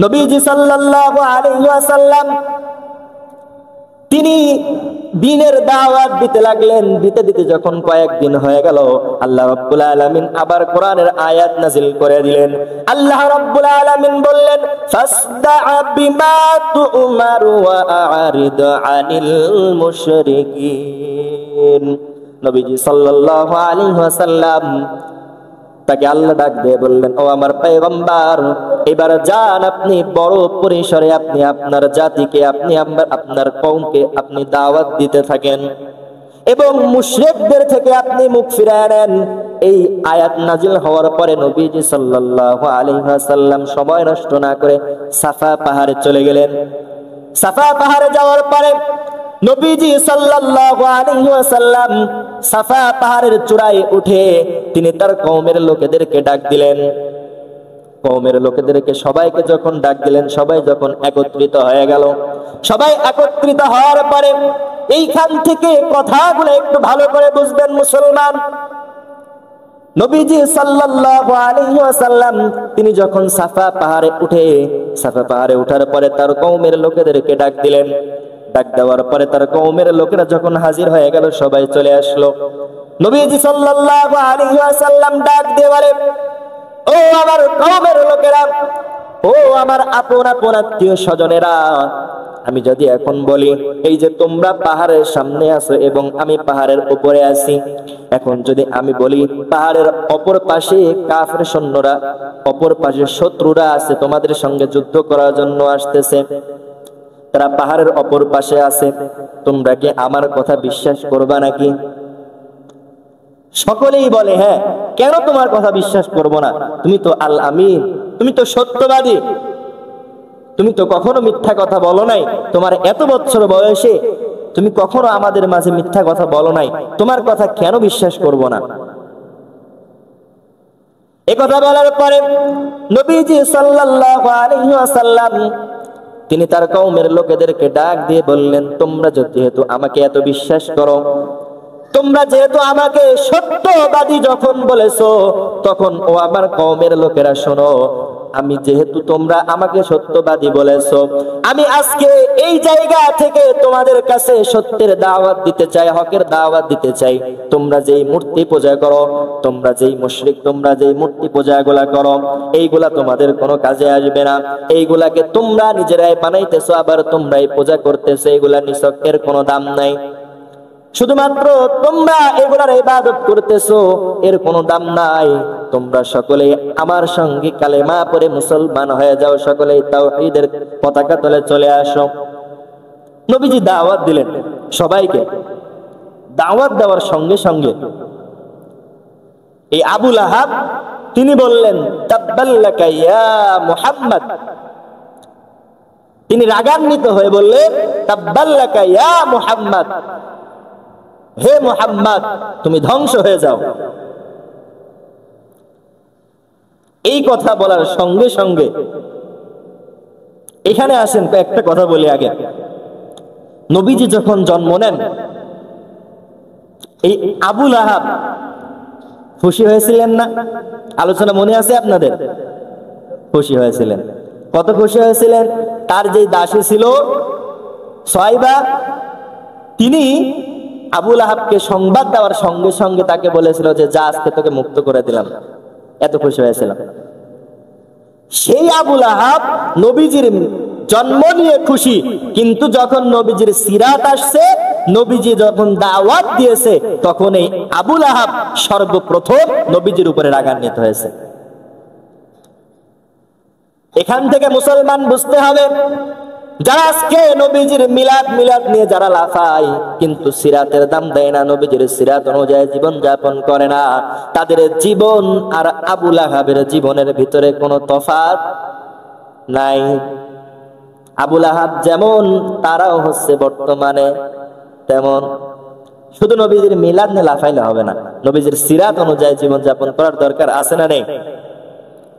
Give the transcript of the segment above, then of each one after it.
নবীজি সাল্লাল্লাহু আলাইহি ওয়াসাল্লাম তিনি দ্বীনের দাওয়াত দিতে লাগলেন। দিতে দিতে যখন কয়েকদিন হয়ে গেল, আল্লাহ রাব্বুল আলামিন আবার কোরআনের আয়াত নাযিল করে দিলেন। আল্লাহ রাব্বুল আলামিন বললেন, ফাসদা বিমা তু'মার ওয়া আ'রিদ আনিল মুশরিকিন। নবীজি সাল্লাল্লাহু আলাইহি ওয়াসাল্লাম তাকে আল্লাহ ডাক দিয়ে বললেন, ও আমার পয়গম্বর, এবার যান আপনি বড় পরিসরে আপনি আপনার জাতিকে, আপনি আপনার কওমকে আপনি দাওয়াত দিতে থাকেন এবং মুশরিকদের থেকে আপনি মুখ ফিরিয়ে নেন। এই আয়াত নাজিল হওয়ার পরে নবীজি সাল্লাল্লাহু আলাইহি ওয়াসাল্লাম সময় নষ্ট না করে সাফা পাহাড়ে চলে গেলেন। সাফা পাহাড়ে যাওয়ার পরে নবীজি সাল্লাল্লাহু আলাইহি ওয়াসাল্লাম সাফা পাহাড়ের চূড়ায় উঠে তিনি তার কওমের লোকেদেরকে ডাক দিলেন। কওমের লোকেদেরকে সবাইকে যখন ডাক দিলেন, সবাই যখন একত্রিত হয়ে গেল, সবাই একত্রিত হওয়ার পরে এইখান থেকে কথাগুলো একটু ভালো করে বুঝবেন মুসলমান। নবীজি সাল্লাল্লাহু আলাইহি ওয়াসাল্লাম তিনি যখন সাফা পাহাড়ে উঠার পরে তার কওমের লোকেদেরকে ডাক দিলেন। ডাক দেওয়ার পরে তার কওমের লোকেরা যখন হাজির হয়ে গেল, সবাই চলে আসলো। নবীজি সাল্লাল্লাহু আলাইহি ওয়াসাল্লাম ডাক দিয়ে বলে, ও আমার কওমের লোকেরা, ও আমার আপন আপন আত্মীয় স্বজনেরা, আমি যদি এখন বলি এই যে তোমরা পাহাড়ের সামনে আছো এবং আমি পাহাড়ের উপরে আছি, এখন যদি আমি বলি পাহাড়ের অপর পাশে কাফের সৈন্যরা, অপর পাশে শত্রুরা আছে, তোমাদের সঙ্গে যুদ্ধ করার জন্য আসতেছে, তারা পাহাড়ের অপর পাশে আছে, তোমরা কি আমার কথা বিশ্বাস করবা নাকি? সকলেই বলে, হ্যাঁ, কেন তোমার কথা বিশ্বাস করব না? তুমি তো আল আমিন, তুমি তো সত্যবাদী, তুমি তো কখনো মিথ্যা কথা বলো নাই, তোমার এত বছর বয়সে তুমি কখনো আমাদের মাঝে মিথ্যা কথা বলো নাই, তোমার কথা কেন বিশ্বাস করব না? এই কথা বলার পরে নবীজি সাল্লাল্লাহু আলাইহি ওয়াসাল্লাম তিনি তার কওমের লোকেদেরকে ডাক দিয়ে বললেন, তোমরা যেহেতু আমাকে এত বিশ্বাস করো, তোমরা যেহেতু আমাকে সত্যবাদী যখন বলেছো, তখন ও আমার কওমের লোকেরা শোনো, আমি যেহেতু তোমরা আমাকে সত্যবাদী বলেছো, আমি আজকে এই জায়গা থেকে তোমাদের কাছে সত্যের দাওয়াত দিতে চাই, হকের দাওয়াত দিতে চাই। তোমরা যেই মূর্তি পূজা করো, তোমরা যেই মুশরিক, তোমরা যেই মূর্তি পূজাগুলা করো, এইগুলা তোমাদের কোনো কাজে আসবে না। এইগুলাকে তোমরা নিজেরাই বানাইতেছো, আবার তোমরাই পূজা করতেছো, এইগুলা নিছক, এর কোনো দাম নাই। শুধুমাত্র তোমরা এগুলার ইবাদত করতেছো, এর কোনো দাম নাই। তোমরা সকলে আমার সঙ্গে কালেমা পড়ে মুসলমান হয়ে যাও, সকলে তাওহীদের পতাকা তলে চলে আসো। নবীজি দাওয়াত দিলেন সবাইকে। দাওয়াত দেওয়ার সঙ্গে সঙ্গে এই আবু লাহাব তিনি বললেন, তাব্বাল্লাকা ইয়া মুহাম্মদ। তিনি রাগান্বিত হয়ে বললেন, তাব্বাল্লাকা ইয়া মুহাম্মদ, হে মুহাম্মদ, তুমি ধ্বংস হয়ে যাও। এই কথা বলার সঙ্গে সঙ্গে এখানে আসেন, একটা কথা বলি আগে। নবীজি যখন জন্ম নেন, এই আবু লাহাব খুশি হয়েছিলেন না? আলোচনা মনে আছে আপনাদের? খুশি হয়েছিলেন। কত খুশি হয়েছিলেন? তার যে দাসী ছিল সুহাইবা, তিনি আবু লাহাবকে সংবাদ দেওয়ার সঙ্গে সঙ্গে তাকে বলেছিল যে যা, আজকে তোকে মুক্ত করে দিলাম। এত খুশি হয়েছিলাম। সেই আবু লাহাব নবীজির জন্ম নিয়ে খুশি, কিন্তু যখন নবীজির সিরাত আসছে, নবীজি যখন দাওয়াত দিয়েছে, তখন এই আবু লাহাব সর্বপ্রথম নবীজির উপরে রাগান্বিত হয়েছে। এখান থেকে মুসলমান বুঝতে হবে, যারা আজকে নবীজির মিলাদ নিয়ে যারা লাফায়, কিন্তু সিরাতের দাম দেয় না, নবীজির সিরাত অনুযায়ী জীবন যাপন করে না, তাদের জীবন আর আবু লাহাবের জীবনের ভিতরে কোনো তফাৎ নাই। আবু লাহাব যেমন, তারাও হচ্ছে বর্তমানে তেমন। শুধু নবীজির মিলাদ নিয়ে লাফাইলে হবে না, নবীজির সিরাত অনুযায়ী জীবন যাপন করার দরকার আছে না নেই?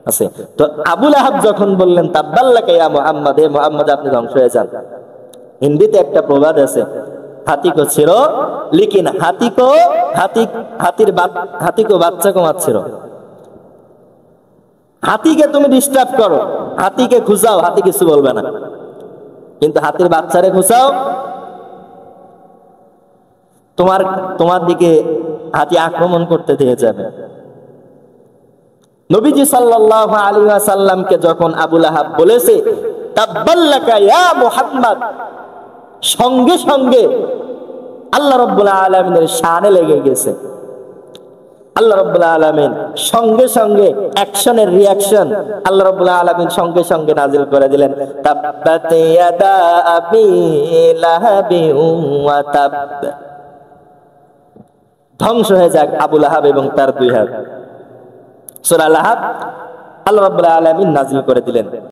আছে। তো আবু লাহাব যখন বললেন, তাব্বাল্লাকা ইয়া মুহাম্মদ, হে মুহাম্মদ, আপনি ধ্বংস হয়ে যান। হিন্দিতে একটা প্রবাদ আছে, হাতি কো ছিড়ো লেকিন হাতি কো বাচ্চা কো মারছিলো। হাতিকে তুমি ডিস্টার্ব করো, হাতিকে খুঁজাও, হাতি কিছু বলবে না, কিন্তু হাতির বাচ্চারে খুঁজাও, তোমার দিকে হাতি আক্রমণ করতে দিয়ে যাবে। নবীজি সাল্লাল্লাহু আলাইহি ওয়াসাল্লামকে যখন আবু লাহাব বলেছে তাব্বাল্লাকা ইয়া মুহাম্মদ, সঙ্গে সঙ্গে আল্লাহ রাব্বুল আলামিনের শানে লেগে গেছে। আল্লাহ রাব্বুল আলামিন সঙ্গে সঙ্গে অ্যাকশনের রিঅ্যাকশন আল্লাহ রাব্বুল আলামিন সঙ্গে সঙ্গে নাজিল করে দিলেন, তাব্বাত ইয়াদা আবি লাহাবি ওয়া তাব, ধ্বংস হয়ে যাক আবু লাহাব এবং তার দুই হাত। সূরা লাহাব আল্লাহ রাব্বুল আলামিন নাজিল করে দিলেন।